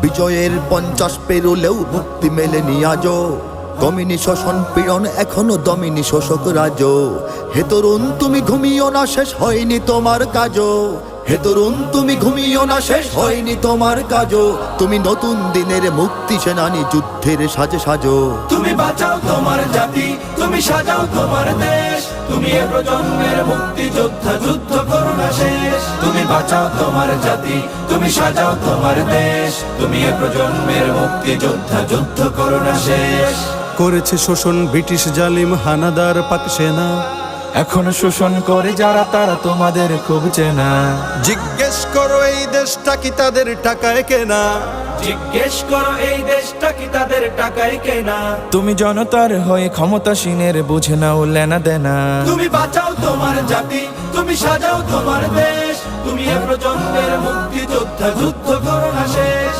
বিজয়ের 50 পেরোলেও মুক্তি মেলেনি আজও। দমিনী শোষণ পীড়ন এখনো দমিনী শোষক রাজ। হে তরুণ তুমি ঘুমিও না, শেষ হয়নি তোমার কাজও। হে তরুণ তুমি ঘুমিও না, শেষ হয়নি তোমার কাজও। তুমি নতুন দিনের মুক্তি সেনানী, যুদ্ধের সাজে সাজো। তুমি বাঁচাও তোমার জাতি, তুমি সাজাও তোমার দেশ। তুমি এ প্রজন্মের মুক্তি যোদ্ধা, যুদ্ধ করো না শেষ। তুমি বাঁচাও তোমার জাতি, তুমি সাজাও তোমার দেশ। তুমি এ প্রজন্মের মুক্তি যোদ্ধা, যুদ্ধ করো না শেষ। করেছে শোষণ ব্রিটিশ জালিম হানাদার পাক সেনা। এখনো শোষণ করে যারা, তারা তোমাদের খুব চেনা। জিজ্ঞেস করো এই দেশটা কি তাদের টাকায় কেনা। জিজ্ঞেস করো এই দেশটা কি তাদের টাকায় কেনা। তুমি জনতার হয়ে ক্ষমতাসীনের বুঝে নাও লেনা দেনা। তুমি বাঁচাও তোমার জাতি, তুমি সাজাও তোমার দেশ। তুমি এ প্রজন্মের মুক্তি যোদ্ধা, যুদ্ধ করো না শেষ।